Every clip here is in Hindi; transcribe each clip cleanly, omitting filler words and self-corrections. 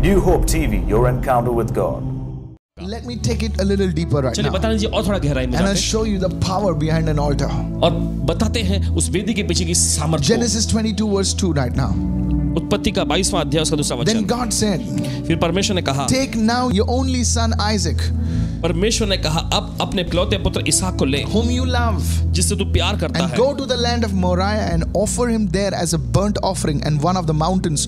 New Hope TV, your encounter with God. Let me take it a little deeper right चलिए now. बता दीजिए और थोड़ा गहराई में And I'll जाते हैं show you the power behind an altar. और बताते हैं उस वेदी के पीछे की सामर्थ्य को। Genesis 22 verse 2 right now. उत्पत्ति का 22वां अध्याय उसका दूसरा Then वचन। God said, फिर परमेश्वर ने कहा, take now your only son Isaac, परमेश्वर ने कहा अब अपने इकलौते पुत्र इसहाक को ले whom you love, जिससे तू प्यार करता and है, go to the land of Moriah and offer him there as a burnt offering and one of the mountains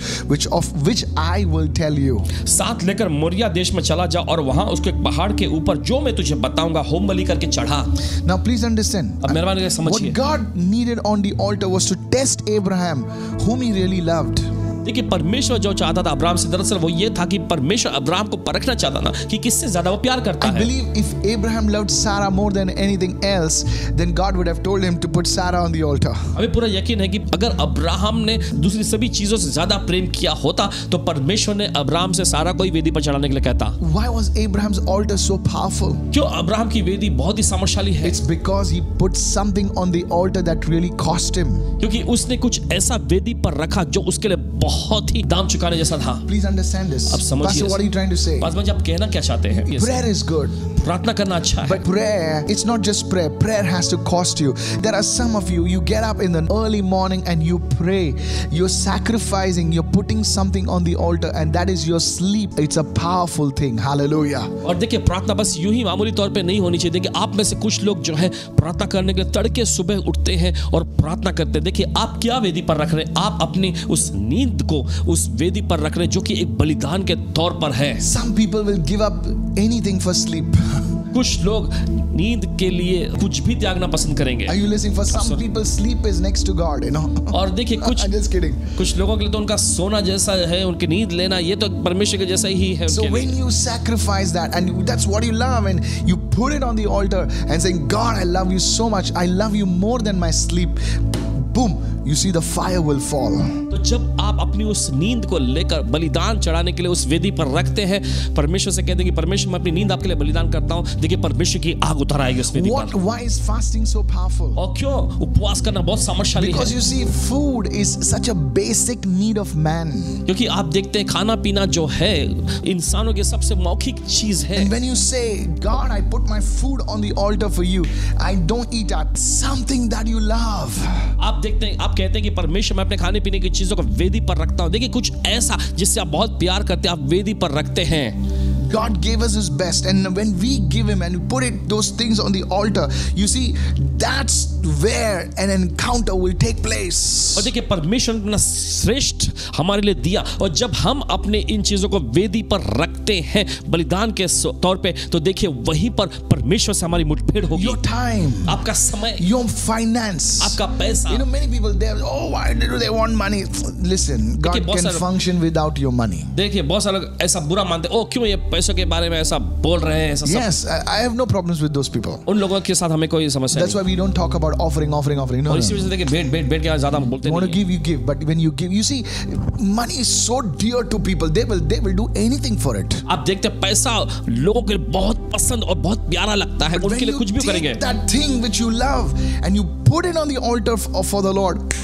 of which I will tell you. साथ लेकर मोरिया देश में चला जा और वहां उसको एक पहाड़ के ऊपर जो मैं तुझे बताऊंगा होम बलि करके चढ़ा। Now please understand, अब मेहरबानी करके समझिए, what God needed on the altar was to test Abraham, whom he really loved. देखिए परमेश्वर जो चाहता था अब्राहम से, दरअसल वो ये था कि परमेश्वर अब्राहम को परखना चाहता था कि किससे ज्यादा वो प्यार करता I है। believe if Abraham loved Sarah more than anything else, then God would have told him to put Sarah on the altar. हमें पूरा यकीन है कि अगर अब्राहम ने दूसरी सभी चीजों से ज्यादा प्रेम किया होता तो परमेश्वर ने अब्राहम से सारा को ही वेदी पर चढ़ाने के लिए कहता। Why was Abraham's altar so powerful? क्यों अब्राहम की वेदी बहुत ही सामर्थ्यशाली है? It's because he put something on the altar that really cost him. क्योंकि उसने कुछ ऐसा वेदी पर रखा जो उसके लिए बहुत ही दाम चुकाने जैसा था। Please understand this. अब समझिए। Pastor, what are you trying to say? Paswan ji आप कहना क्या चाहते हैं? Prayer is good. प्रार्थना करना अच्छा है। But prayer, it's not just prayer. Prayer has to cost you. There are some of you, you get up in the early morning and you pray. You're sacrificing, you're putting something on the altar, and that is your sleep. It's a powerful thing. Hallelujah. और देखिए प्रार्थना बस यूं ही मामूली तौर पे नहीं होनी चाहिए। देखिए आप में से कुछ लोग जो है प्रार्थना करने के लिए तड़के सुबह उठते हैं और प्रार्थना करते हैं। देखिए आप क्या वेदी पर रख रहे हैं? आप अपनी उस नींद को उस वेदी पर रख रहे हैं जो कि एक बलिदान के तौर पर है। Some people will give up anything for sleep. कुछ लोग नींद के लिए कुछ भी त्यागना पसंद करेंगे। Are you listening? For some people, sleep is next to God, you know. और देखिए कुछ I'm just kidding. कुछ लोगों के लिए तो उनका सोना जैसा है, उनकी नींद लेना ये तो परमेश्वर के जैसा ही है। So when you sacrifice that and that's what you love and you put it on the altar and saying, God, I love you so much. I love you more than my sleep. Boom, you see the fire will fall. तो जब आप अपनी उस नींद को लेकर बलिदान चढ़ाने के लिए उस वेदी पर रखते हैं, परमेश्वर से कहते हैं कि परमेश्वर मैं अपनी नींद आपके लिए बलिदान करता हूं। देखिए परमेश्वर की आग उतर आएगी उस वेदी पर। Why is fasting so powerful? और क्यों उपवास करना बहुत सामर्थ्यशाली है? Because you see, food is such a basic need of man. क्योंकि आप देखते हैं खाना पीना जो है इंसानों की सबसे मौखिक चीज है। And when you say, God, I put my food on the altar for you, I don't eat at something that you love. आप देखते हैं, आप कहते हैं कि परमेश्वर मैं अपने खाने पीने की चीजों को वेदी पर रखता हूं। देखिए कुछ ऐसा जिससे आप बहुत प्यार करते हैं आप वेदी पर रखते हैं। God gave us His best, and when we give Him and we put those things on the altar, you see, that's where an encounter will take place. और देखिए परमेश्वर ने अपना श्रेष्ठ हमारे लिए दिया, और जब हम अपने इन चीजों को वेदी पर रखते हैं बलिदान के तौर पे, तो देखिए वहीं पर परमेश्वर से हमारी मुठभेड़ होगी। Your time, आपका समय, your finance, आपका पैसा। You know, many people they oh, why do they want money? Listen, God can function without your money. देखिए बहुत सारे लोग ऐसा बुरा मानते हैं, ओ क्यों ये पैसों के बारे में ऐसा बोल रहे हैं ऐसा। Yes, I have no problems with those people. उन लोगों के साथ हमें कोई समस्या नहीं। That's why we don't talk about offering. No, और इसी वजह से देखिए भेंट के ज्यादा हम बोलते नहीं। You want to give, you give, but when you give, you see, money is so dear to people. They will do anything for it. आप देखते हैं पैसा लोगों के लिए बहुत पसंद और बहुत प्यारा लगता है, उनके लिए कुछ भी करेंगे। That thing which you love and you put it on the altar for the Lord,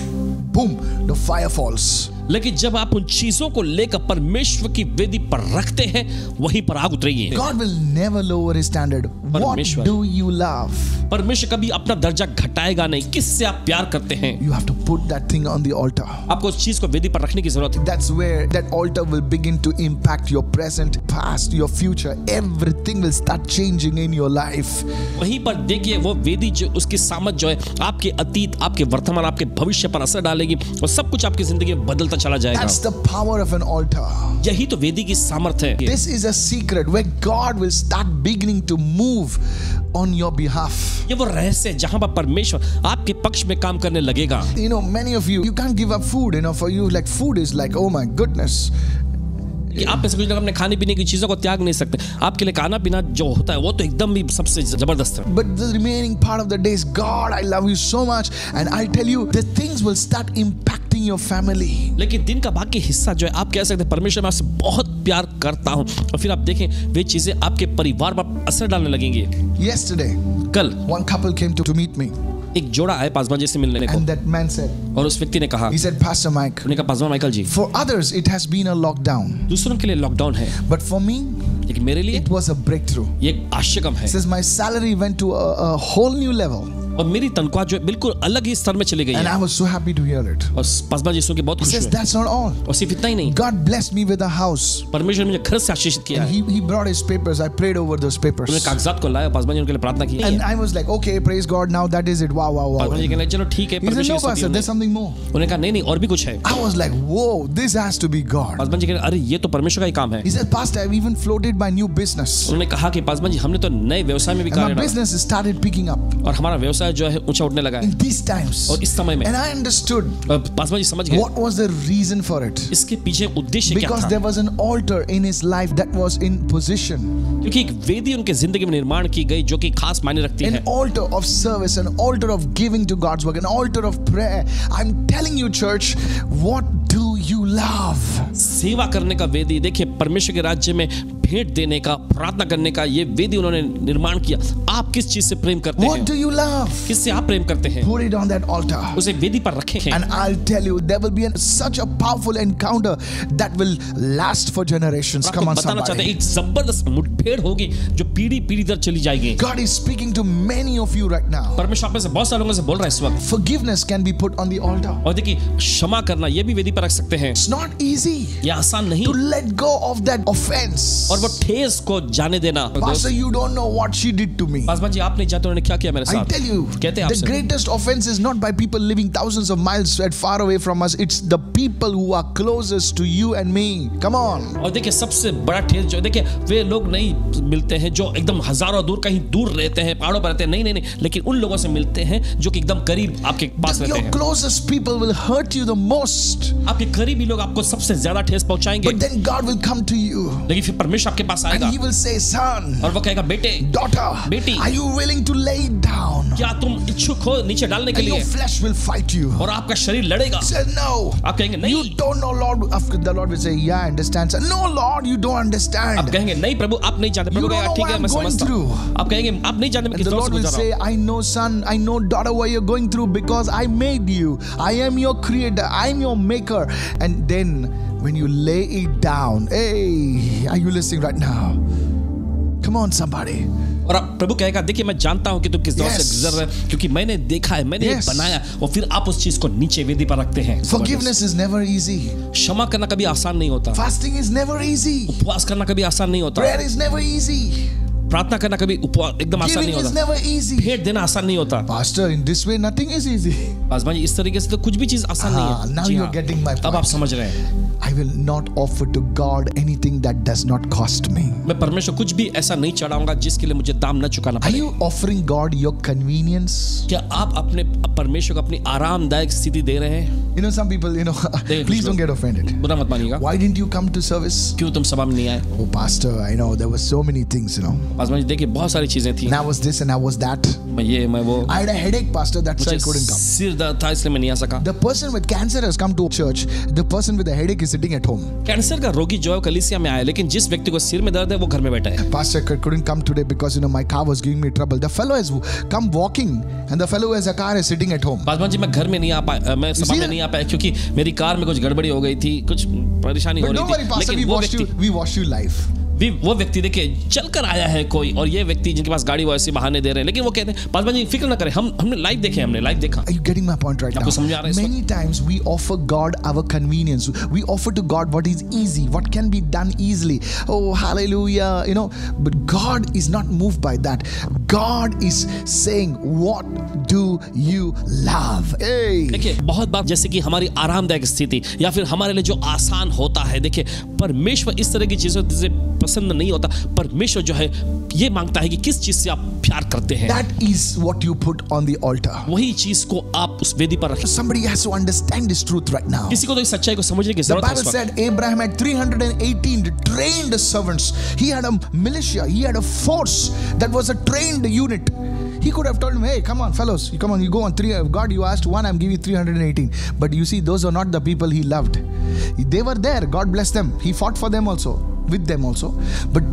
boom, the fire falls. लेकिन जब आप उन चीजों को लेकर परमेश्वर की वेदी पर रखते हैं वहीं पर आग उतरेगी। God will never lower his standard. What do you love? परमेश्वर कभी अपना दर्जा घटाएगा नहीं। किससे आप प्यार करते हैं? You have to put that thing on the altar. आपको उस चीज को वेदी पर रखने की जरूरत है। That's where that altar will begin to impact your present, past, your future. Everything will start changing in your life. वहीं पर देखिए वो वेदी जो उसकी सामर्थ जो है आपके अतीत, आपके वर्तमान, आपके भविष्य पर असर डालेगी और सब कुछ आपकी जिंदगी में बदलता चला जाएगा। That's the power of an altar. यही तो वेदी की सामर्थ है। This is a secret where God will start beginning to move on your behalf. ये वो रहस्य है जहां पर परमेश्वर आपके पक्ष में काम करने लगेगा। You know, many of you can't give up food. You know, for you, like food is like, oh my goodness. कि आप ऐसे कुछ लोग अपने खाने पीने की चीजों को त्याग नहीं सकते। आपके लिए खाना पीना जो होता है वो तो एकदम भी सबसे जबरदस्त है। But the remaining part of the day is, God, I love you so much, and I'll tell you, the things will start impacting your family. लेकिन दिन का बाकी हिस्सा जो है आप कह सकते हैं परमेश्वर मैं आपसे बहुत प्यार करता हूँ, और फिर आप देखें वे चीजें आपके परिवार पर असर डालने लगेंगी। Yesterday, कल one couple came to meet me. एक जोड़ा आया पासवान जी से मिलने को, And that man said, और उस व्यक्ति ने कहा, he said, Pastor Mike, उन्होंने कहा pastor Michael ji, for others it has been a lockdown, दूसरों के लिए लॉकडाउन है, but for me लेकिन मेरे लिए it was a breakthrough. ये एक आश्चर्य है। He says my salary went to a whole new level, और मेरी तनख्वाह जो है बिल्कुल अलग ही स्तर में चली गई and है। I was so happy to hear it. और पासवान जी सुन के बहुत He खुश says हुए। that's not all. और सिर्फ इतना ही नहीं, God blessed me with a house, परमेश्वर ने मुझे घर से आशीषित किया and है। he brought his papers. I prayed over those papers, उन्होंने कागजात को लाया, पासवान जी उनके लिए प्रार्थना की। and I was like, okay, praise God. Now that is it. Wow, wow, wow. Paswan ji कहने लगे, चलो ठीक है, He said, परमेश्वर no, की स्तुति Pastor, होने। there's something more. उन्होंने कहा नहीं नहीं और भी कुछ है। I was like, whoa, this has to be God. Paswan ji कहने अरे ये तो परमेश्वर का ही काम है। He said, Pastor, I've even floated my new business, उन्होंने कहा कि पासवान जी हमने तो नए व्यवसाय में भी and my कार्य डाला business started picking up और हमारा व्यवसाय जो है ऊंचा उठने लगा in है। these times. और इस समय में And I understood और पासवान जी समझ गए what was the reason for it. इसके पीछे उद्देश्य क्या Because था, there was an altar in his life that was in position. क्योंकि एक वेदी उनके जिंदगी में निर्माण की गई जो कि खास मायने रखती An है। altar of service, an altar of giving to God's work, an altar of prayer. I'm telling you, church, what do you love? सेवा करने का वेदी, देखिए परमेश्वर के राज्य में भेंट देने का, प्रार्थना करने का ये वेदी उन्होंने निर्माण किया। आप किस चीज से प्रेम करते What हैं, do you love? किससे आप प्रेम करते हैं, Put it on that altar. उसे वेदी पर रखें। And I'll tell you, there will be such a powerful encounter that will last for generations. और Come आपको on, बताना चाहते हैं somebody. एक जबरदस्त मुठभेड़ होगी जो पीढ़ी पीढ़ी दर चली जाएगी। God is speaking to many of you right now. परमेश्वर आप में से बहुत सारे लोगों से बोल रहा है इस वक्त। Forgiveness can be put on the altar. और देखिए क्षमा करना ये भी वेदी पर रख सकते हैं। It's not easy ये आसान नहीं, to let go of that offense. और वो ठेस को जाने देना। Pastor, you don't know what she did to me. Paswan ji आप नहीं जानते उन्होंने क्या किया मेरे I साथ। tell you, कहते हैं the आपसे greatest offense is not by people living thousands of miles far away from us. It's the people who are closest to you and me. Come on. और देखिए सबसे बड़ा ठेस जो देखिए वे लोग नहीं मिलते हैं जो एकदम हजारों दूर कहीं दूर रहते हैं, पहाड़ों पर रहते हैं, नहीं, लेकिन उन लोगों से मिलते हैं जो कि एकदम करीब आपके पास रहते Your हैं। closest people will hurt you the most. आपके करीबी लोग आपको सबसे ज्यादा ठेस पहुंचाएंगे, But then God will come to you लेकिन फिर परमेश्वर आपके पास and आएगा He will say, Son, और वो कहेगा बेटे daughter, बेटी, are you willing to lay it down? क्या तुम इच्छुक हो नीचे डालने के And your लिए, flesh will fight you. और आपका शरीर लड़ेगा। Say, no. आप कहेंगे You नहीं, don't know, Lord. After the Lord will say, yeah, I understand. Say, no, Lord, you don't आप understand. कहेंगे नहीं प्रभु आप नहीं जानते। प्रभु You don't कहेगा know ठीक what है I'm मैं going समझता through. हूँ। आप कहेंगे आप नहीं जानते मैं And किस the दौर से Lord will गुजर रहा say, हूँ। I know, son, I know, daughter, what you're going through because I made you. I am your creator. I'm your maker. And then when you lay it down, hey, are you listening right now? Come on, somebody. और आप प्रभु कहेगा देखिए मैं जानता हूं कि तुम किस दौर से Yes. गुजर रहे हो क्योंकि मैंने देखा है, मैंने Yes. बनाया, और फिर आप उस चीज को नीचे वेदी पर रखते हैं। Forgiveness is never easy. क्षमा करना कभी आसान नहीं होता, Fasting is never easy. उपवास करना कभी आसान नहीं होता, Prayer is never easy. प्रार्थना करना कभी एकदम आसान Giving नहीं is होता, never easy. भेंट देना आसान नहीं होता। Pastor, in this way, nothing is easy. Paswan ji इस तरीके से तो कुछ भी चीज आसान नहीं है। Now जी you're हाँ, getting my अब आप point. समझ रहे हैं। I will not offer to God anything that does not cost me. मैं परमेश्वर कुछ भी ऐसा नहीं चढ़ाऊंगा जिसके लिए मुझे दाम न चुकाना Are पड़े। you offering God your convenience? क्या आप अपने परमेश्वर को अपनी आरामदायक स्थिति दे रहे हैं? You know, some people, please don't get offended. बुरा मत मानिएगा। Why didn't you come to service? क्यों तुम सभा में नहीं आए? Oh, Pastor, I know there were so many things, Paswan ji देखिए बहुत सारी चीजें थी, And I was this and I was that. मैं ये मैं वो, I had a headache, Pastor, that's why I मुझे couldn't come. सिर दर्द था इसलिए मैं नहीं आ सका। The person with cancer has come to church. The person with a headache is sitting at home. Cancer का रोगी जो है कलीसिया में आया, लेकिन जिस व्यक्ति को सिर में दर्द है वो घर में बैठा है। Pastor, I couldn't come today because my car was giving me trouble. The fellow has come walking and the fellow who has a car is sitting at home. Paswan ji मैं घर में नहीं आ पाया, मैं सभा में नहीं आ पाया क्योंकि मेरी कार में कुछ गड़बड़ी हो गई थी, कुछ परेशानी हो But don't रही worry, थी, Pastor, लेकिन we watched you live. वो व्यक्ति देखिए चल कर आया है कोई, और ये व्यक्ति जिनके पास गाड़ी वो ऐसे बहाने दे रहे हैं, लेकिन वो कहते हैं पासवान जी फिक्र ना करें, हमने लाइव देखे, हमने लाइव देखा। Are you getting my point right now? आपको समझ आ रहा है इस Many times we offer God our convenience. We offer to God what is easy, what can be done easily. Oh, hallelujah, But God is not moved by that. God is saying, what do you love? Hey. देखिए बहुत बार जैसे कि हमारी आरामदायक स्थिति या फिर हमारे लिए जो आसान होता है, देखिए परमेश्वर इस तरह की चीजों से पसंद नहीं होता। परमेश्वर जो है ये मांगता है कि किस चीज से आप प्यार करते हैं, That is what you put on the altar. वही चीज को आप उस वेदी पर रखें। Somebody has to understand this truth right now. किसी को तो इस सच्चाई को समझने की The जरूरत है Bible इस वक्त। said Abraham had 318 trained servants. He had a militia. He had a force that was a trained unit. He could have told him, hey, come on, fellows. Come on, you go on. God, you asked one, I'm giving you 318. But you see, those are not the people he loved. They were there. God bless them. He fought for them also, with them also. But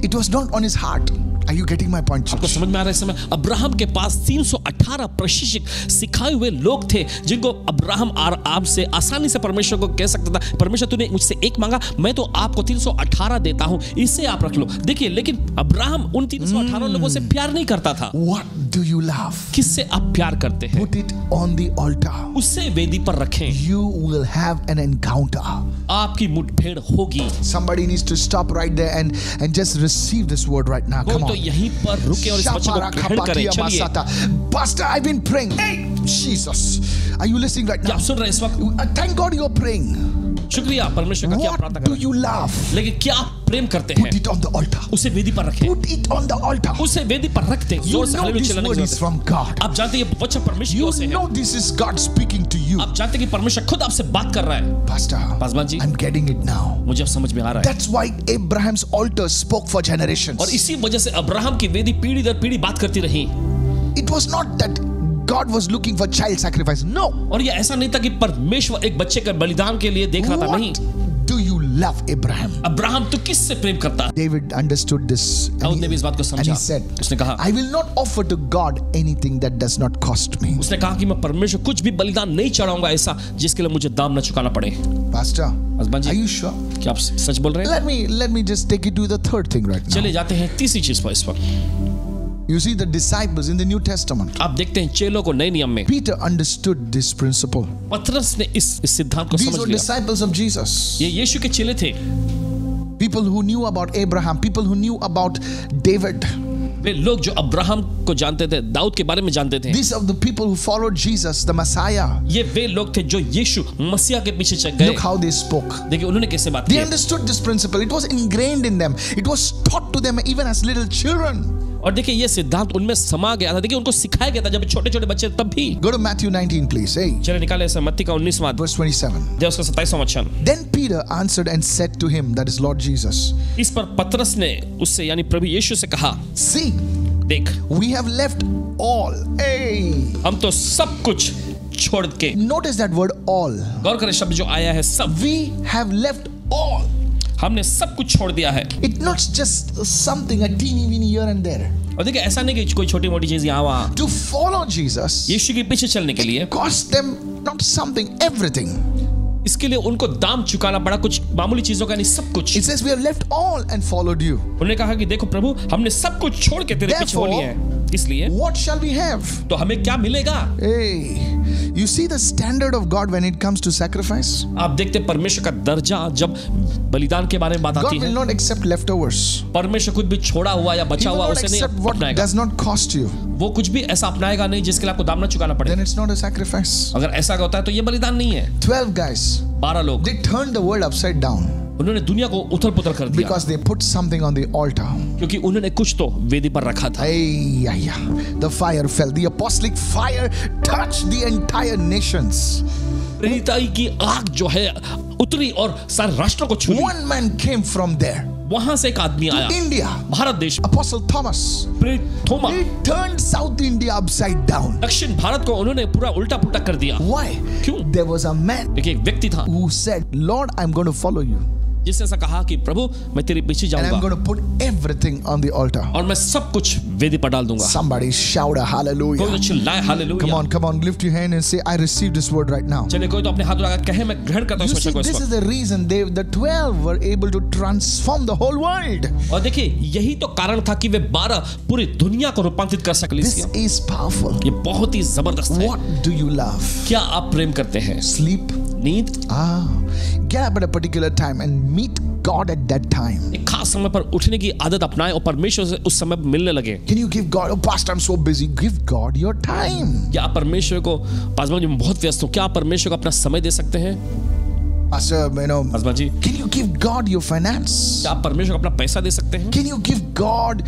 it was not on his heart. Are you getting my point, आपको church? समझ में आ रहा है इस समय? अब्राहम के पास 318 प्रशिक्षित सिखाए हुए लोग थे जिनको अब्राहम आराम से आसानी से परमेश्वर को कह सकता था, परमेश्वर तूने मुझसे एक मांगा, मैं तो आपको 318 देता हूं, इसे आप रख लो। देखिए, लेकिन अब्राहम उन 318 लोगों से प्यार नहीं करता था। What do you love? किससे आप प्यार करते हैं? Put it on the altar. उससे वेदी पर रखें, You will have an encounter. आपकी मुठभेड़ होगी। Somebody needs to stop right there and just receive this word right now. कोई Come तो on. यहीं पर रुके और इस वचन को ग्रहण करें। चलिए, Pastor, I've been praying. Hey, Jesus. Are you listening right क्या now? आप सुन रहे हैं इस वक्त? Thank God you're praying. शुक्रिया परमेश्वर का, क्या What प्रार्थना do करें। you love? लेकिन क्या आप प्रेम करते हैं? Put it on the altar. उसे वेदी पर रखें, Put it on the altar. उसे वेदी पर रखते हैं। You जोर से know हालेलुया this चिल्लाने word की is जरूरत from God. है। आप जानते हैं ये वचन परमेश्वर की You ओर से है। know this is God speaking to you. आप जानते हैं कि परमेश्वर खुद आपसे बात कर रहा है। Pastor, Paswan ji, I'm getting it now. मुझे अब समझ में आ रहा है। That's why Abraham's altar spoke for generations. और इसी वजह से अब्राहम की वेदी पीढ़ी दर पीढ़ी बात करती रही। It was not that God was looking for child sacrifice. No. और ये ऐसा नहीं था कि परमेश्वर एक बच्चे के बलिदान के लिए देख रहा था, नहीं। What do you love, Abraham? Abraham तो किससे प्रेम करता है? David understood this. दाऊद ने भी इस बात को And समझा। he said, उसने कहा, I will not offer to God anything that does not cost me. उसने कहा कि मैं परमेश्वर कुछ भी बलिदान नहीं चढ़ाऊंगा ऐसा जिसके लिए मुझे दाम न चुकाना पड़े। Pastor, Paswan ji, are you sure? क्या आप सच बोल रहे हैं? Let me just take you to the third thing right now. चले जाते हैं तीसरी चीज पर इस वक्त। You see the disciples in the New Testament. आप देखते हैं चेलों को नए नियम में Peter understood this principle. पतरस ने इस सिद्धांत को These समझ were लिया। disciples of Jesus. ये यीशु के चेले थे। People who knew about Abraham, people who knew about David. वे लोग जो अब्राहम को जानते थे, दाऊद के बारे में जानते थे। These are the people who followed Jesus, the Messiah. ये वे लोग थे जो यीशु मसीहा के पीछे चल गए। Look how they spoke. देखिए उन्होंने कैसे बात They की। understood this principle. It was ingrained in them. It was taught to them even as little children. और देखिए ये सिद्धांत उनमें समा गया था। देखिए उनको सिखाया गया था जब छोटे छोटे बच्चे तब भी। Go to Matthew 19, please. Hey, चले निकाले ऐसा मत्ती का 19वां verse 27. अध्याय उसका 27वां वचन। Then Peter answered and said to him, that is Lord Jesus, इस पर पतरस ने उससे यानी प्रभु यीशु से कहा, see, देख we have left all. Hey, हम तो सब कुछ छोड़ के, notice that word all. गौर करें शब्द जो आया है सब, We have left all. हमने सब कुछ छोड़ दिया है। It's not just something, a teeny weeny here and there. और देखिए ऐसा नहीं कि कोई छोटी मोटी चीज यहाँ वहाँ। To follow Jesus, यीशु के पीछे चलने के लिए it cost them not something, everything. इसके लिए उनको दाम चुकाना पड़ा, कुछ मामूली चीजों का नहीं, सब कुछ। It says we have left all and followed you. उन्होंने कहा कि देखो प्रभु हमने सब कुछ छोड़ के तेरे पीछे हो लिए हैं, इसलिए What shall we have? तो हमें क्या मिलेगा? Hey, you see the standard of God when it comes to sacrifice? आप देखते हैं परमेश्वर का दर्जा जब बलिदान के बारे में बात आती God है, will not accept leftovers. परमेश्वर कुछ भी छोड़ा हुआ या He बचा will हुआ not उसे नहीं accept what अपनाएगा। does not cost you. वो कुछ भी ऐसा अपनाएगा नहीं जिसके लिए आपको दाम न चुकाना पड़े। Then it's not a sacrifice. अगर ऐसा होता है तो ये बलिदान नहीं है। 12 guys, 12 लोग, they turned the world upside down उन्होंने दुनिया को उथल पुथल कर दिया because they put something on the altar. क्योंकि उन्होंने कुछ तो वेदी पर रखा था। Hey, the fire fell. The apostolic fire touched the entire nations. प्रेरिताई की आग जो है उतरी और सारे राष्ट्रों को छू ली। One man came from there, वहां से एक आदमी आया India, भारत देश, Apostle Thomas. प्रेरित थोमा, He turned South India upside down. दक्षिण भारत को उन्होंने पूरा उल्टा पुल्टा कर दिया। Why? क्यों? There was a man देखिए एक व्यक्ति था who said, Lord, I'm going to follow you. जिसने ऐसा कहा कि प्रभु मैं तेरे पीछे And I'm जाऊंगा going to put everything on the altar. और मैं सब कुछ वेदी पर डाल दूंगा। Somebody shout a कोई hallelujah. तो चिल्लाए hallelujah. Come on, lift your hand and say, I received this word right now. चलिए कोई तो अपने हाथ लगा कहे मैं ग्रहण करता हूं You इस see, वचन को इस this is वक्त। the reason the 12 were able to transform the whole world. और देखिए यही तो कारण था कि वे 12 पूरी दुनिया को रूपांतरित कर सके। This is powerful. ये बहुत ही जबरदस्त है। What do you love? क्या आप प्रेम करते हैं? Sleep? नींद? Get up at a particular time and meet God at that time. एक खास समय पर उठने की आदत अपनाएं और परमेश्वर से उस समय मिलने लगे। Can you give God, oh pastor, I'm so busy. Give God your time. क्या आप परमेश्वर को, पासवान जी मैं बहुत व्यस्त हूँ, क्या आप परमेश्वर को अपना समय दे सकते हैं? Pastor, Paswan ji can you give God your finance? क्या आप परमेश्वर को अपना पैसा दे सकते हैं? Can you give God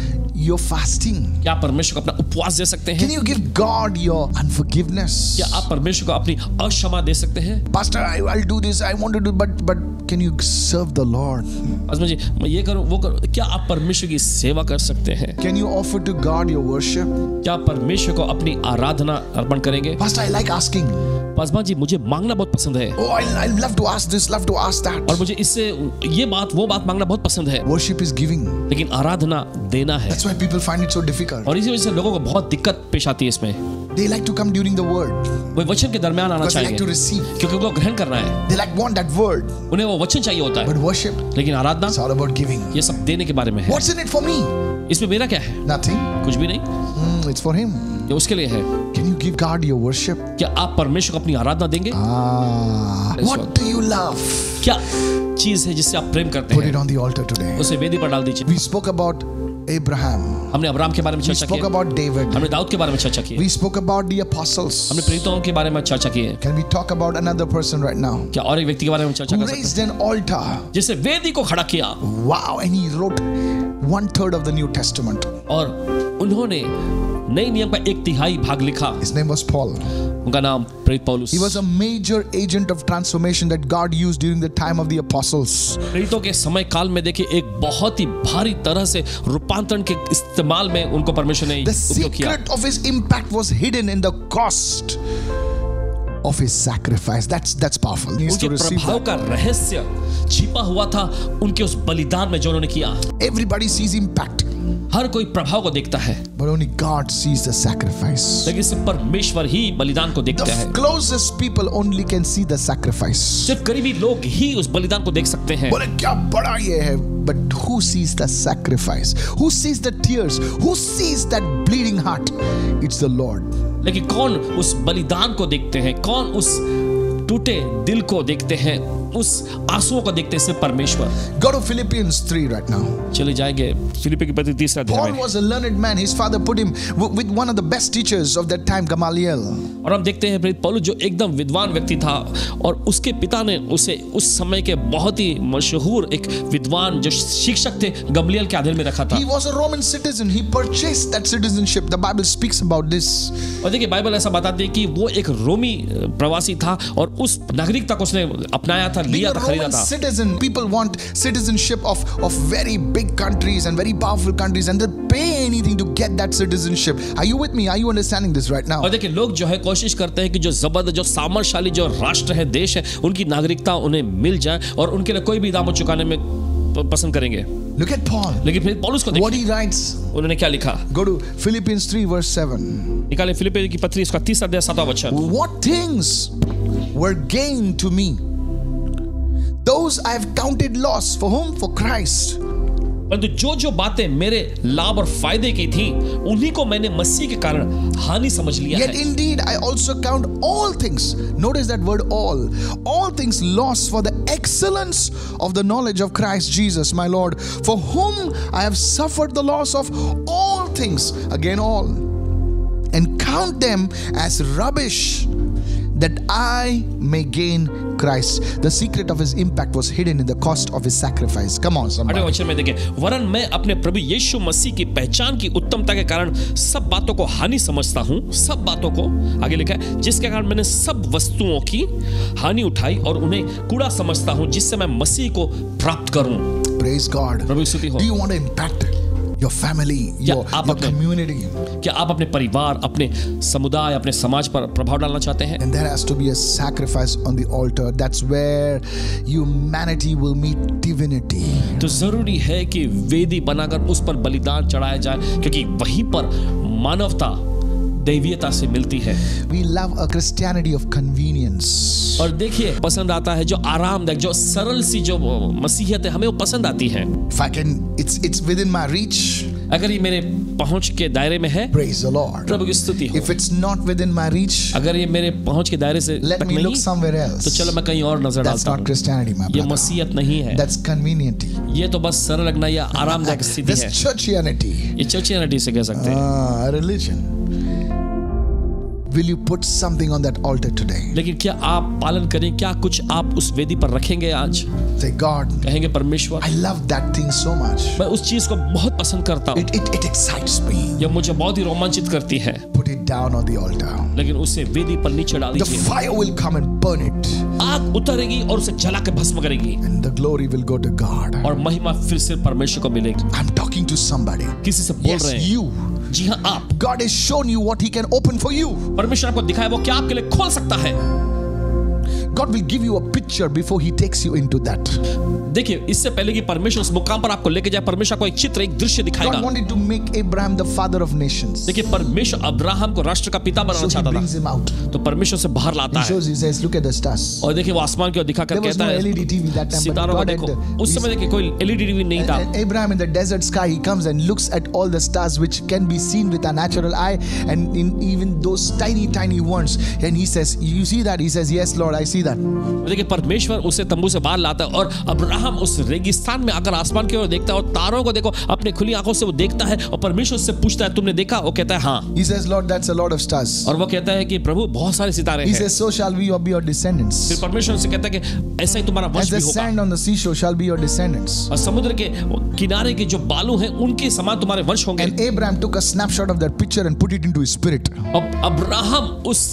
your fasting? क्या आप परमेश्वर को अपना उपवास दे सकते हैं? Can you give God your unforgiveness? क्या आप परमेश्वर को अपनी अक्षमा दे सकते हैं? Pastor, I'll do this, I want to do, but can you serve the Lord? Paswan ji मैं ये करूँ वो करूँ, क्या आप परमेश्वर की सेवा कर सकते हैं? Can you offer to God your worship? क्या आप परमेश्वर को अपनी आराधना अर्पण करेंगे? Pastor, I like asking. Paswan ji, मुझे मांगना बहुत पसंद है Oh, I love to ask this, love to ask that. और मुझे इससे ये बात वो बात मांगना बहुत पसंद है, Worship is giving. लेकिन आराधना देना है। That's why people find it so difficult. और इसी वजह से लोगों को बहुत दिक्कत पेश आती है इसमें। They like to come during the word वो वचन के दरमियान आना because they like to चाहिए receive. क्योंकि उनको ग्रहण करना है, They like want that word. उन्हें वो वचन चाहिए होता है। But worship, लेकिन आराधना it's all about giving. ये सब देने के बारे में है। What's in it for me? इसमें मेरा क्या है? Nothing. कुछ भी नहीं, It's for him. ये उसके लिए है। Can you give God your worship? क्या आप परमेश्वर को अपनी आराधना देंगे? What do you love? क्या चीज है जिससे आप प्रेम करते Put it हैं? on the altar today. उसे वेदी पर डाल दीजिए। We spoke about Abraham. हमने अब्राहम के बारे में We चर्चा की spoke है, about David. हमने दाऊद के बारे में चर्चा की है, We spoke about the apostles. हमने प्रेरितों के बारे में चर्चा की है। Can we talk about another person right now क्या और एक व्यक्ति के बारे में चर्चा who कर सकते raised an altar? हैं जिसने वेदी को खड़ा किया Wow, and he wrote 1/3 of the New Testament. और उन्होंने नए नियम का 1/3 भाग लिखा? His name was Paul. उनका नाम प्रेरित पौलुस। He was a major agent of transformation that God used during the time of the apostles. प्रेरितों के समय काल में देखिए एक बहुत ही भारी तरह से रूपांतरण के इस्तेमाल में उनको परमेश्वर ने The उपयोग किया। secret of his impact was hidden in the cost of his sacrifice. That's powerful. He needs उनके to receive प्रभाव that. का रहस्य छिपा हुआ था उनके उस बलिदान में जो उन्होंने किया। Everybody sees impact, हर कोई प्रभाव को देखता है, but only God sees the sacrifice. लेकिन सिर्फ परमेश्वर ही बलिदान को देखते हैं। The closest people only can see the sacrifice. सिर्फ करीबी लोग ही उस बलिदान को देख सकते हैं। बोले क्या बड़ा ये है, but who sees the sacrifice? Who sees the tears? Who sees that bleeding heart? It's the Lord. लेकिन कौन उस बलिदान को देखते हैं, कौन उस टूटे दिल को देखते हैं, उस आंसुओं को देखते हैं? सिर्फ परमेश्वर। Go to Philippians 3 right now. चले जाएंगे फिलिप्पी के पत्री 3 अध्याय Paul में। was a learned man. His father put him with one of the best teachers of that time, Gamaliel. और हम देखते हैं प्रेरित पौलुस जो एकदम विद्वान व्यक्ति था और उसके पिता ने उसे उस समय के बहुत ही मशहूर एक विद्वान जो शिक्षक थे गमलीएल के अधीन में रखा था। He was a Roman citizen. He purchased that citizenship. The Bible speaks about this. और देखिए बाइबल ऐसा बताती है कि वो एक रोमी प्रवासी था और उस नागरिकता को उसने अपनाया था, Being लिया a था, खरीदा Roman था। citizen, people want citizenship of very big countries and very powerful countries, and they'll pay anything to get that citizenship. Are you with me? Are you understanding this right now? और देखिए लोग जो है कोशिश करते हैं कि जो जबरदस्त, जो सामर्थ्यशाली जो राष्ट्र है, देश है, उनकी नागरिकता उन्हें मिल जाए और उनके लिए कोई भी दाम चुकाने में पसंद करेंगे। Look at Paul. लेकिन फिर पौलुस को What देखिए, he writes. उन्होंने क्या लिखा? Go to Philippians 3 verse 7. निकाले फिलिप्पी की पत्री इसका 30 अध्याय 7वां वचन। What things were gained to me? Those I have counted loss. For whom? For Christ. परंतु जो जो बातें मेरे लाभ और फायदे की थी उन्हीं को मैंने मसीह के कारण हानि समझ लिया Yet है। indeed I also count all things. Notice that word all. All things lost for the excellence of the knowledge of Christ Jesus my Lord, for whom I have suffered the loss of all things, again all, and count them as rubbish, that I may gain Christ. The secret of his impact was hidden in the cost of his sacrifice. Come on, somebody. 8वें वचन में देखें, वरन मैं अपने प्रभु यीशु मसीह की पहचान की उत्तमता के कारण सब बातों को हानि समझता हूँ, सब बातों को, आगे लिखा है, जिसके कारण मैंने सब वस्तुओं की हानि उठाई और उन्हें कूड़ा समझता हूँ, जिससे मैं मसीह को प्राप्त करूँ। Praise God. प्रभु की स्तुति हो। Do you want to impact your family, your community? क्या आप अपने परिवार, अपने समुदाय, अपने समाज पर प्रभाव डालना चाहते हैं? And there has to be a sacrifice on the altar. That's where humanity will meet divinity. तो जरूरी है कि वेदी बनाकर उस पर बलिदान चढ़ाया जाए, क्योंकि वहीं पर मानवता दैवीयता से मिलती है। We love a Christianity of convenience. और देखिए पसंद आता है जो आरामदायक, जो सरल सी जो मसीहियत है, हमें वो पसंद आती है। If I can, it's within my reach. अगर ये मेरे पहुंच के दायरे में है, Praise the Lord. प्रभु की स्तुति हो। If it's not within my reach, अगर ये मेरे पहुंच के दायरे से let तक me नहीं, look somewhere else. तो चलो मैं कहीं और नजर That's डालता not हूँ। Christianity, my ये brother. मसीहत नहीं है, That's conveniency. ये तो बस सरल लगना या आरामदायक स्थिति है। That's churchianity. ये चर्चियनिटी से कह सकते हैं। Religion. Will you put something on that altar today? लेकिन क्या आप पालन करें, क्या कुछ आप उस वेदी पर रखेंगे आज? Say, God, कहेंगे परमेश्वर, I love that thing so much. मैं उस चीज को बहुत पसंद करता हूँ, It excites me. यह मुझे बहुत ही रोमांचित करती है, Put it down on the altar. लेकिन उसे वेदी पर नीचे डाल The दीजिए। fire will come and burn it. आग उतरेगी और उसे जला के भस्म करेगी And the glory will go to God. और महिमा फिर से परमेश्वर को मिलेगी। I'm talking to somebody. किसी से बोल Yes, रहे हैं। you. जी हाँ, आप। God has shown you what He can open for you. परमेश्वर आपको दिखाया वो क्या आपके लिए खोल सकता है। God will give you a picture before He takes you into that. देखिए, इससे पहले कि परमेश्वर उस मुकाम पर आपको लेके जाए, परमेश्वर को एक चित्र, एक दृश्य दिखाएगा। God wanted to make Abraham the father of nations. देखिए, परमेश्वर अब्राहम को राष्ट्र का पिता बनाना So He चाहता brings था, him out. तो परमेश्वर से बाहर लाता He है shows, He says, look at the stars. और देखिए वो आसमान की ओर दिखाकर There was कहता no है, LED TV that time, but सितारों को God देखो। had उस समय देखिए कोई LED टीवी नहीं था। and Abraham in the desert sky, he comes and looks at all the stars which can be seen with a natural eye, and in even those tiny ones, and he says, you see that? He says, yes Lord, I see that. देखिए परमेश्वर उसे तंबू से बाहर लाता है और अब्राहम उस रेगिस्तान में आकर आसमान की ओर देखता है और तारों को देखो अपनी खुली आंखों से वो देखता है और परमेश्वर उससे पूछता है, तुमने देखा? वो कहता है हाँ। He says, Lord, that's a lot of stars. और वो कहता है कि प्रभु बहुत सारे सितारे He हैं। says, so shall we be your descendants. फिर परमेश्वर से कहता है कि ऐसा ही तुम्हारा As वंश the भी होगा sand on the seashore shall be your descendants. और समुद्र के किनारे के जो बालू हैं उनके समान तुम्हारे वंश होंगे। And Abraham took a snapshot of that picture and put it into his spirit. अब अब्राहम उस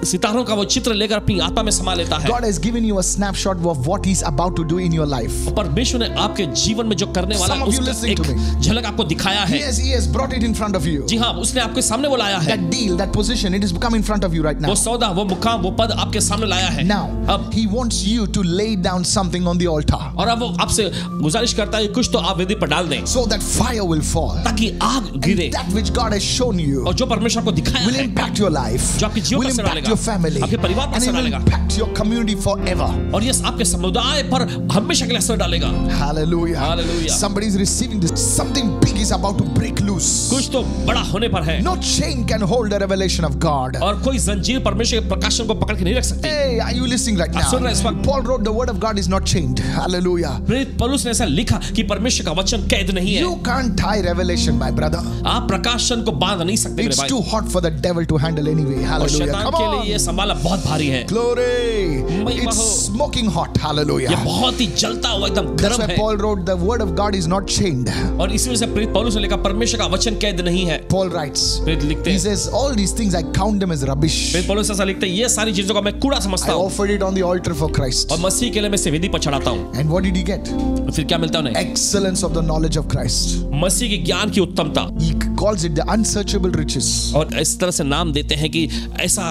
सितारों का वो चित्र लेकर अपनी आत्मा में समा लेता है। God has given you a snapshot of what He's about to do in your life. परमेश्वर ने आपके जीवन में जो करने वाला Some है of you उसका listening एक to me. झलक आपको दिखाया है। He has brought it in front of you. जी हाँ, उसने आपके सामने वो लाया है। That deal, that position, it has come in front of you right now. वो सौदा, वो मुकाम, वो पद आपके सामने लाया है। Now, अब He wants you to lay down something on the altar और अब वो आपसे गुजारिश करता है कुछ तो आप वेदी पर डाल दें so that fire will fall. ताकि आग गिरे That which God has shown you और जो परमेश्वर को दिखाया will है impact your life, जो आपके जीवन will पर असर impact डालेगा, your family, आपके परिवार पर and असर it will डालेगा impact your community forever. और ये आपके समुदाय पर हमेशा के लिए असर डालेगा। Hallelujah. Hallelujah. Somebody is receiving this. Something big is about to break loose. कुछ तो बड़ा होने पर है No chain can hold the revelation of God. और कोई जंजीर परमेश्वर के प्रकाशन को पकड़ के नहीं रख सकती। Hey, are you listening right आप सुन रहे हैं इस now? वक्त? Paul wrote the word of God is not chained. Hallelujah. प्रेरित पौलुस ने ऐसा लिखा कि परमेश्वर का वचन कैद नहीं है। You can't tie revelation, my brother. आप प्रकाशन को बांध नहीं सकते मेरे It's भाई। too hot for the devil to handle anyway. और Hallelujah. शैतान Come के on. लिए ये संभालना बहुत भारी है। Glory. महिमा It's हो। smoking hot. Hallelujah. ये बहुत ही जलता हुआ एकदम That's गर्म why है। Paul wrote the word of God is not chained. और इसी वजह से प्रेरित पौलुस ने लिखा परमेश्वर का वचन कैद नहीं है। Paul writes. प्रेरित लिखते He हैं, says all these things I count them as rubbish. प्रेरित पौलुस ऐसा लिखते हैं, ये सारी चीजों को मैं कूड़ा I समझता हूँ offered it on the altar for Christ. और मसीह के लिए मैं इसे वेदी पर चढ़ाता हूँ। And what did he get? और फिर क्या मिलता है उन्हें? Excellence of the knowledge of Christ. मसीह के ज्ञान की उत्तमता। He calls it the unsearchable riches. और इस तरह से नाम देते हैं कि ऐसा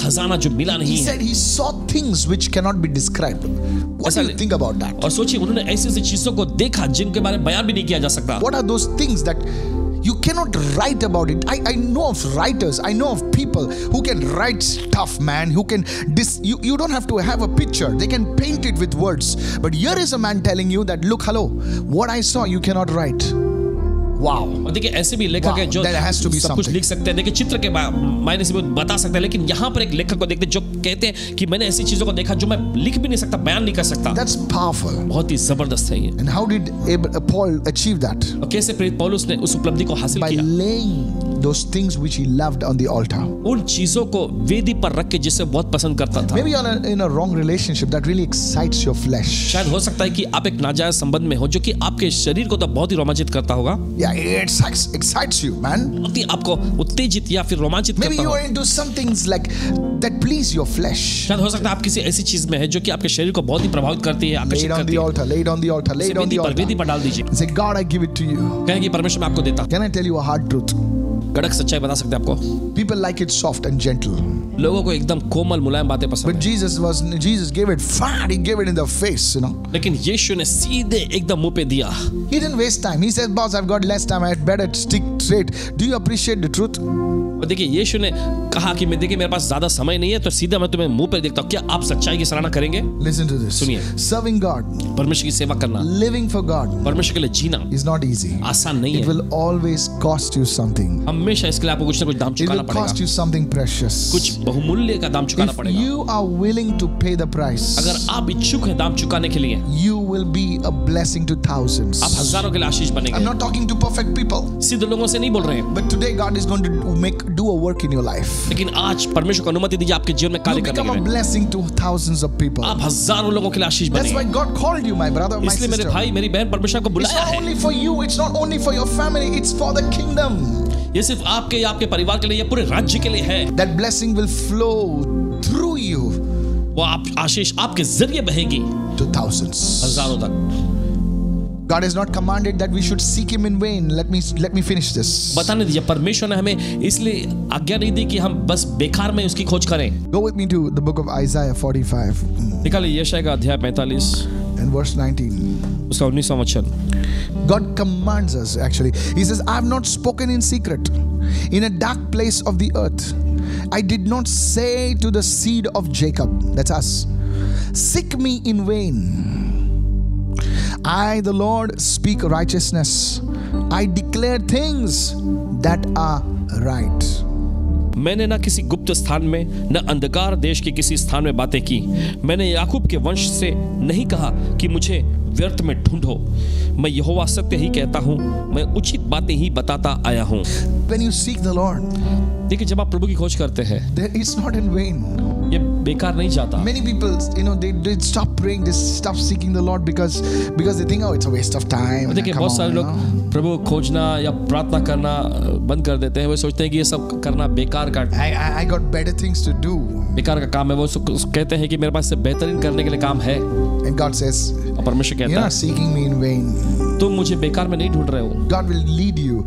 खजाना जो मिला He नहीं है। said he saw things which cannot be described. What do you think about that? और सोचिए उन्होंने ऐसी ऐसी चीजों को देखा जिनके बारे में बयान भी नहीं किया जा सकता। What are those things that you cannot write about it? I know of writers, I know of people who can write stuff, man, who can you don't have to have a picture. They can paint it with words. But here is a man telling you that look, hello, what I saw you cannot write. Wow. और देखिए ऐसे भी लेखक Wow, है जो there has to be सब कुछ something. लिख सकते हैं। देखिए चित्र के मायने से भी बता सकते हैं, लेकिन यहाँ पर एक लेखक को देखते हैं जो कहते हैं कि मैंने ऐसी चीजों को देखा जो मैं लिख भी नहीं सकता, बयान नहीं कर सकता। That's powerful. बहुत ही जबरदस्त है ये। And how did Paul achieve that? और कैसे प्रेरित पौलुस ने उस उपलब्धि को हासिल By किया? laying those things which he loved on the altar. उन चीजों को वेदी पर रख के जिसे बहुत पसंद करता था। Maybe in a wrong relationship that really excites your flesh. शायद हो सकता है कि आप एक नाजायज संबंध में हो जो कि आपके शरीर को तो बहुत ही रोमांचित करता होगा। Yeah, it excites you, man. बहुत ही आपको उत्तेजित या फिर रोमांचित Maybe करता you हो। are into some things like that please your flesh. शायद हो सकता है आप किसी ऐसी चीज में है जो कि आपके शरीर को बहुत ही प्रभावित करती है, Lay आकर्षित it on करती the है। altar, lay it on the altar, lay इसे it on the वेदी पर altar. डाल दीजिए। Say, God, I give it to you. कहें कि परमेश्वर मैं आपको देता। Can I tell you a hard truth? कड़क सच्चाई बता सकते हैं आपको। People like it soft and gentle. लोगों को एकदम कोमल मुलायम बातें पसंद But है। Jesus gave it fat, he gave it in the face, you know. लेकिन यीशु ने सीधे एकदम मुंह पे दिया। He didn't waste time. He said, boss, I've got less time. I had better stick straight. Do you appreciate the truth? और देखिए यीशु ने कहा कि देखिए मेरे पास ज्यादा समय नहीं है तो सीधा मैं तुम्हें मुंह पे देखता हूँ। क्या आप सच्चाई की सराहना करेंगे? Listen to this. सुनिए। Serving God, परमेश्वर की सेवा करना, living for God परमेश्वर के लिए जीना is not easy. आसान नहीं It है। will always cost you something. हमेशा इसके लिए आपको कुछ ना कुछ दाम It चुकाना will पड़ेगा। cost you something precious. कुछ बहुमूल्य का दाम चुकाना If पड़ेगा। you are willing to pay the price, अगर आप इच्छुक हैं दाम चुकाने के लिए, you will be a blessing to thousands. आप हजारों के लिए आशीष I'm बनेंगे। not talking to perfect people, सिद्ध लोगों से नहीं बोल रहे हैं, but today God is going to do a work in your life. लेकिन आज परमेश्वर को अनुमति दीजिए आपके जीवन में You कार्य करने become के a लिए। blessing to thousands of people. आप हजारों लोगों के लिए आशीष That's why बनेंगे। God called you, my brother, my इसलिए मेरे sister. भाई मेरी बहन परमेश्वर को It's बुलाया not है। only for you, it's not only for your family, it's for the kingdom. ये सिर्फ आपके या आपके परिवार के लिए, ये पूरे राज्य के लिए है। That blessing will flow through you वो आप आशीष आपके जरिए बहेगी to thousands. हजारों तक। God has not commanded that we should seek Him in vain. Let me finish this. बताने दीजिए, परमेश्वर ने हमें इसलिए आज्ञा नहीं दी कि हम बस बेकार में उसकी खोज करें। Go with me to the book of Isaiah 45 निकालिए यशायाह का अध्याय 45 and verse 19. उसका 19वां वचन। God commands us actually. He says, I have not spoken in secret in a dark place of the earth. I did not say to the seed of Jacob, that's us, seek me in vain. I, the Lord, speak righteousness. I declare things that are right. मैंने न किसी गुप्त स्थान में न अंधकार देश के किसी स्थान में बातें की। मैंने याकूब के वंश से नहीं कहा कि मुझे व्यर्थ में ढूंढो। मैं यहोवा सत्य ही कहता हूँ, मैं उचित बातें ही बताता आया हूँ। When you seek the Lord, देखिए जब आप प्रभु की खोज करते हैं, it's not in vain. ये बेकार नहीं जाता। Many people, they stop praying, they stop seeking the Lord because they think, oh, it's a waste of time. देखिए बहुत सारे लोग प्रभु खोजना या प्रार्थना करना बंद कर देते हैं। वो सोचते हैं कि ये सब करना बेकार का, I got better things to do. बेकार का काम है। वो कहते हैं कि मेरे पास से बेहतरीन करने के लिए काम है। And God says, और परमेश्वर कहता है, you're not seeking me in vain. तुम मुझे बेकार में नहीं ढूंढ रहे हो। God will lead you.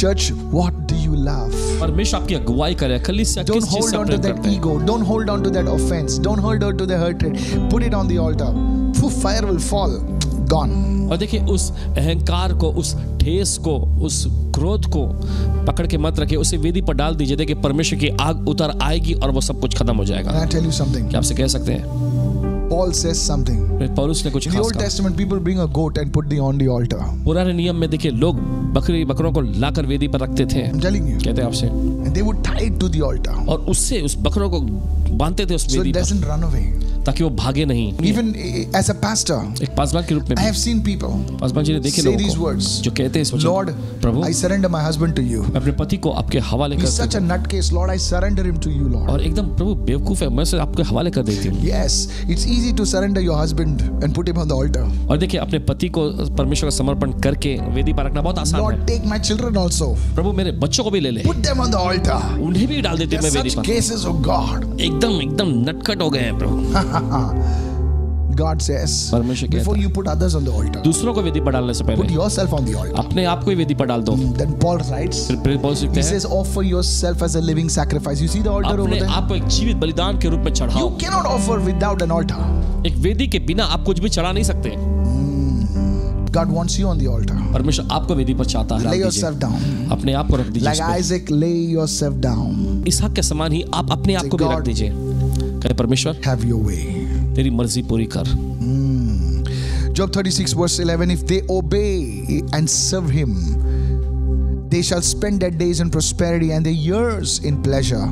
Church, what do you love? परमेश्वर आपकी अगुवाई करे। कलीसिया किस चीज से प्रेम करते हैं? Ego. Don't hold on to that offense. Don't hold on to the hatred. Put it on the altar. Fire will fall. Gone. और देखिए उस अहंकार को, उस ठेस को, उस क्रोध को पकड़ के मत रखिए, उसे वेदी पर डाल दीजिए। देखिए परमेश्वर की आग उतर आएगी और वो सब कुछ खत्म हो जाएगा। Can I tell you something? क्या आपसे कह सकते हैं? Paul says something. पौलुस ने कुछ In the खास Old कहा। Testament, people bring a goat and put on the altar. पुराने नियम में देखिए लोग बकरों को लाकर वेदी पर रखते थे। I'm telling you. कहते हैं आपसे, And they would tie it to the altar. और उससे उस बकरों को बांधते थे उस So वेदी it पर, doesn't run away. ताकि वो भागे नहीं। Even as a pastor, एक पासवान के रूप में I भी have seen people Paswan ji ने देखे say these लोगों words. को जो कहते हैं इस वचन, Lord, Prabhu I surrender my husband to you. मैं अपने पति को आपके हवाले He's such करती a हूँ। nutcase. Lord, I surrender him to you, Lord. और एकदम प्रभु बेवकूफ है, मैं उसे आपके हवाले कर देती हूँ। Yes, it's easy to surrender your husband and put him on the altar. और देखिए अपने पति को परमेश्वर का समर्पण करके वेदी पर रखना बहुत आसान Lord, है। take my children also. प्रभु मेरे बच्चों को भी ले ले, Put them on the altar. उन्हें भी डाल देती हूँ मैं They're वेदी such पर। cases of God. एकदम नटखट हो गए हैं प्रभु। God says, परमेश्वर कहता before है, you put others on the altar, दूसरों को वेदी पर डालने से put पहले yourself on the altar. अपने आप को ही वेदी पर डाल दो। Then Paul writes, फिर प्रेरित पौलुस लिखते he हैं, says, offer yourself as a living sacrifice. You see the altar over अपने there? आप को एक जीवित बलिदान के रूप में चढ़ाओ। You cannot offer without an altar. एक वेदी के बिना आप कुछ भी चढ़ा नहीं सकते। God wants you on the altar. परमेश्वर आपको वेदी पर चाहता है। Lay डाल yourself दीजिए। down. अपने आप को रख दीजिए Like उस पे। Isaac, lay yourself down. इसहाक के समान ही आप अपने आप को भी God, रख दीजिए। कहे परमेश्वर Have your way. तेरी मर्जी पूरी कर। Job 36 verse 11, if they obey and serve him, they shall spend their days in prosperity and their years in pleasure.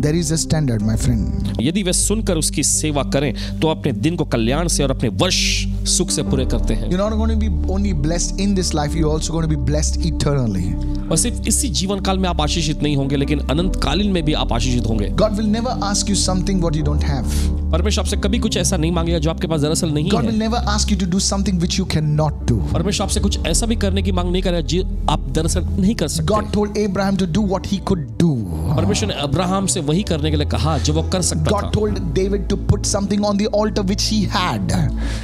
There is a standard, my friend. यदि वे सुनकर उसकी सेवा करें तो अपने दिन को कल्याण से और अपने वर्ष सुख से पूरे करते हैं। You're not going to be only blessed in this life, you're also going to be blessed eternally. और सिर्फ इसी जीवन काल में आप आशीषित नहीं होंगे, लेकिन अनंत कालीन में भी आप आशीषित होंगे। God will never ask you something what you don't have. परमेश्वर आपसे कभी कुछ ऐसा नहीं मांगेगा जो आपके पास दरअसल नहीं God will है। never ask you to do something which you cannot do. परमेश्वर आपसे कुछ ऐसा भी करने की मांग नहीं करेगा जो आप दरअसल नहीं कर सकते। God told Abraham to do what he could do. परमेश्वर ने अब्राहम से वही करने के लिए कहा जो वो कर सकता God था। told David to put something on the altar which he had.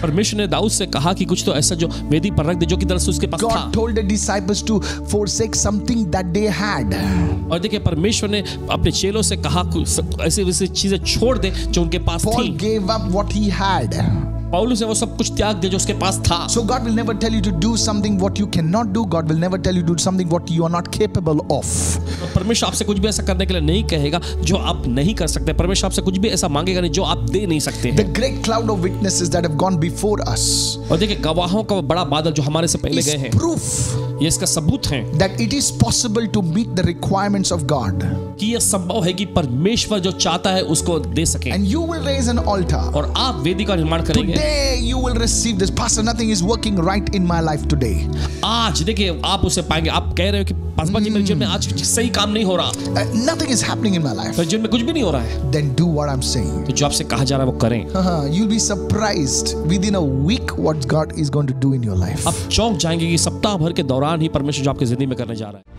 परमेश्वर ने दाऊद से कहा कि कुछ तो ऐसा जो वेदी पर रख दे जो कि दरअसल उसके पास था। God told the disciples to forsake something that they had. और देखिए परमेश्वर ने अपने चेलों से कहा ऐसी वैसी चीजें छोड़ दे जो उनके पास Paul थी। gave up what he had. पौलुस ने वो सब कुछ त्याग दे जो उसके पास था। So God will never tell you to do something what you cannot do. God will never tell you to do something what you are not capable of. तो परमेश्वर आपसे कुछ भी ऐसा करने के लिए नहीं कहेगा जो आप नहीं कर सकते। परमेश्वर आपसे कुछ भी ऐसा मांगेगा नहीं जो आप दे नहीं सकते The हैं। great cloud of witnesses that have gone before us और देखिए गवाहों का वो बड़ा बादल जो हमारे से पहले is गए हैं, proof ये इसका सबूत है that it is possible to meet the requirements of God. कि यह संभव है कि परमेश्वर जो चाहता है उसको दे सके। And you will raise an altar. और आप वेदी का निर्माण करेंगे। Today you will receive this. Pastor, nothing is working right in my life today. आज देखिए आप उसे पाएंगे। आप कह रहे हो कि पासवान जी मेरे जीवन में आज सही काम नहीं हो रहा, Nothing is happening in my life. मेरे जीवन में कुछ भी नहीं हो रहा है। Then do what I'm saying. तो जो आपसे कहा जा रहा है वो करें। You'll be surprised within a week what God is going to do in your life. आप चौंक जाएंगे कि सप्ताह भर के दौरान ही परमेश्वर जो आपकी जिंदगी में करने जा रहा है।